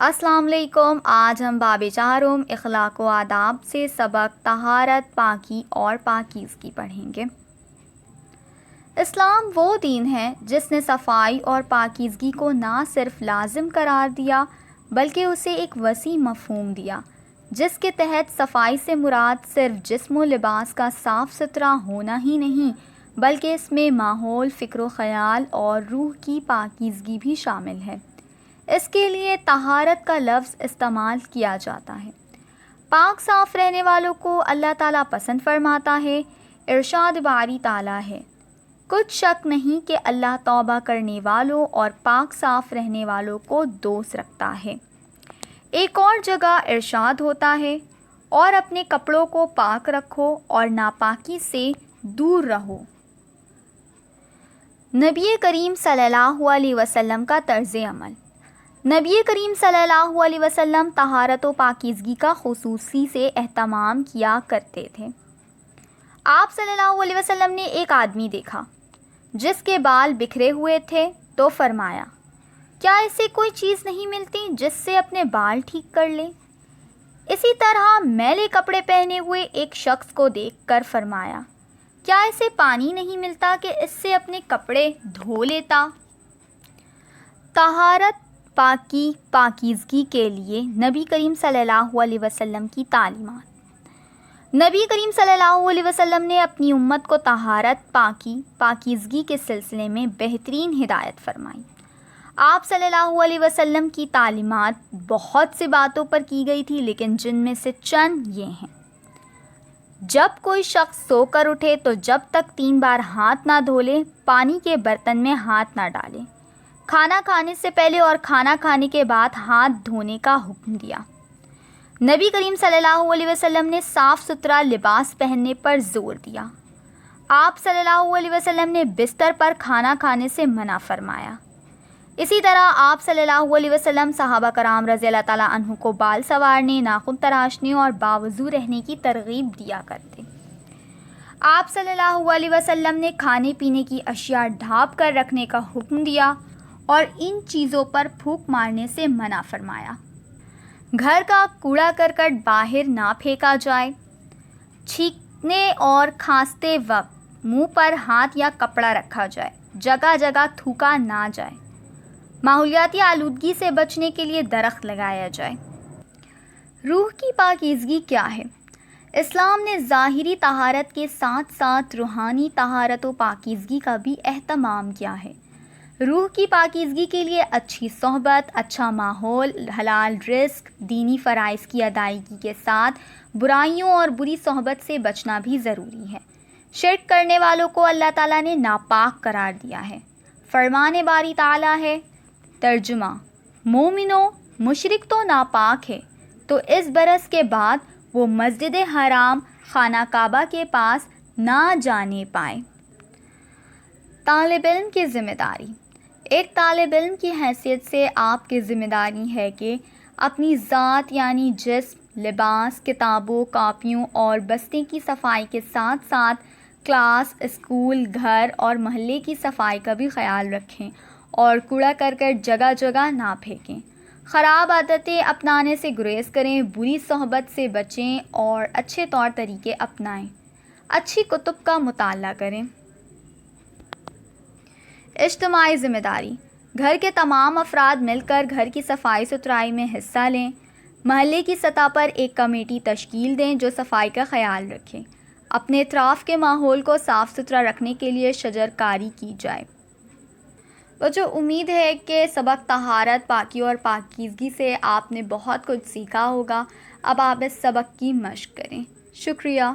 السلام علیکم. آج ہم باب 4 اخلاق و آداب سے سبق طہارت پاکی اور پاکیزگی پڑھیں گے. اسلام وہ دین ہے جس نے صفائی اور پاکیزگی کو نہ صرف لازم قرار دیا بلکہ اسے ایک وسیع مفہوم دیا، جس کے تحت صفائی سے مراد صرف جسم و لباس کا صاف ستھرا ہونا ہی نہیں بلکہ اس میں ماحول، فکر و خیال اور روح کی پاکیزگی بھی شامل ہے. اس کے لیے طہارت کا لفظ استعمال کیا جاتا ہے. پاک صاف رہنے والوں کو اللہ تعالیٰ پسند فرماتا ہے. ارشاد باری تعالیٰ ہے، کچھ شک نہیں کہ اللہ توبہ کرنے والوں اور پاک صاف رہنے والوں کو دوست رکھتا ہے. ایک اور جگہ ارشاد ہوتا ہے، اور اپنے کپڑوں کو پاک رکھو اور ناپاکی سے دور رہو. نبی کریم صلی اللہ علیہ وسلم کا طرز عمل. نبی کریم صلی اللہ علیہ وسلم طہارت و پاکیزگی کا خصوصی سے اہتمام کیا کرتے تھے. آپ صلی اللہ علیہ وسلم نے ایک آدمی دیکھا جس کے بال بکھرے ہوئے تھے تو فرمایا، کیا اسے کوئی چیز نہیں ملتی جس سے اپنے بال ٹھیک کر لے؟ اسی طرح میلے کپڑے پہنے ہوئے ایک شخص کو دیکھ کر فرمایا، کیا اسے پانی نہیں ملتا کہ اس سے اپنے کپڑے دھو لیتا؟ طہارت، پاکی، پاکیزگی کے لیے نبی کریم صلی اللہ علیہ وسلم کی تعلیمات. نبی کریم صلی اللہ علیہ وسلم نے اپنی امت کو طہارت، پاکی، پاکیزگی کے سلسلے میں بہترین ہدایت فرمائی. آپ صلی اللہ علیہ وسلم کی تعلیمات بہت سی باتوں پر کی گئی تھی، لیکن جن میں سے چند یہ ہیں. جب کوئی شخص سو کر اٹھے تو جب تک 3 بار ہاتھ نہ دھو لے، پانی کے برتن میں ہاتھ نہ ڈالے. کھانا کھانے سے پہلے اور کھانا کھانے کے بعد ہاتھ دھونے کا حکم دیا. نبی کریم صلی اللہ علیہ وسلم نے صاف ستھرا لباس پہننے پر زور دیا. آپ صلی اللہ علیہ وسلم نے بستر پر کھانا کھانے سے منع فرمایا. اسی طرح آپ صلی اللہ علیہ وسلم صحابہ کرام رضی اللہ تعالیٰ عنہ کو بال سنوارنے، ناخن تراشنے اور باوضو رہنے کی ترغیب دیا کرتے. آپ صلی اللہ علیہ وسلم نے کھانے پینے کی اشیاء ڈھانپ کر رکھنے کا حکم دیا اور ان چیزوں پر پھونک مارنے سے منع فرمایا. گھر کا کوڑا کرکٹ باہر نہ پھینکا جائے. چھینکنے اور کھانستے وقت منہ پر ہاتھ یا کپڑا رکھا جائے. جگہ جگہ تھوکا نہ جائے. ماحولیاتی آلودگی سے بچنے کے لیے درخت لگایا جائے. روح کی پاکیزگی کیا ہے؟ اسلام نے ظاہری طہارت کے ساتھ ساتھ روحانی طہارت و پاکیزگی کا بھی اہتمام کیا ہے. روح کی پاکیزگی کے لیے اچھی صحبت، اچھا ماحول، حلال رزق، دینی فرائض کی ادائیگی کے ساتھ برائیوں اور بری صحبت سے بچنا بھی ضروری ہے. شرک کرنے والوں کو اللہ تعالیٰ نے ناپاک قرار دیا ہے. فرمان باری تعالیٰ ہے، ترجمہ: مومنو، مشرک تو ناپاک ہے تو اس برس کے بعد وہ مسجد حرام خانہ کعبہ کے پاس نہ جانے پائے. طالب علم کی ذمہ داری. ایک طالب علم کی حیثیت سے آپ کی ذمہ داری ہے کہ اپنی ذات یعنی جسم، لباس، کتابوں، کاپیوں اور بستے کی صفائی کے ساتھ ساتھ کلاس، اسکول، گھر اور محلے کی صفائی کا بھی خیال رکھیں اور کوڑا کرکٹ جگہ جگہ نہ پھینکیں. خراب عادتیں اپنانے سے گریز کریں، بری صحبت سے بچیں اور اچھے طور طریقے اپنائیں. اچھی کتب کا مطالعہ کریں. اجتماعی ذمہ داری. گھر کے تمام افراد مل کر گھر کی صفائی ستھرائی میں حصہ لیں. محلے کی سطح پر ایک کمیٹی تشکیل دیں جو صفائی کا خیال رکھے. اپنے اطراف کے ماحول کو صاف ستھرا رکھنے کے لیے شجر کاری کی جائے. جو امید ہے کہ سبق طہارت، پاکی اور پاکیزگی سے آپ نے بہت کچھ سیکھا ہوگا. اب آپ اس سبق کی مشق کریں. شکریہ.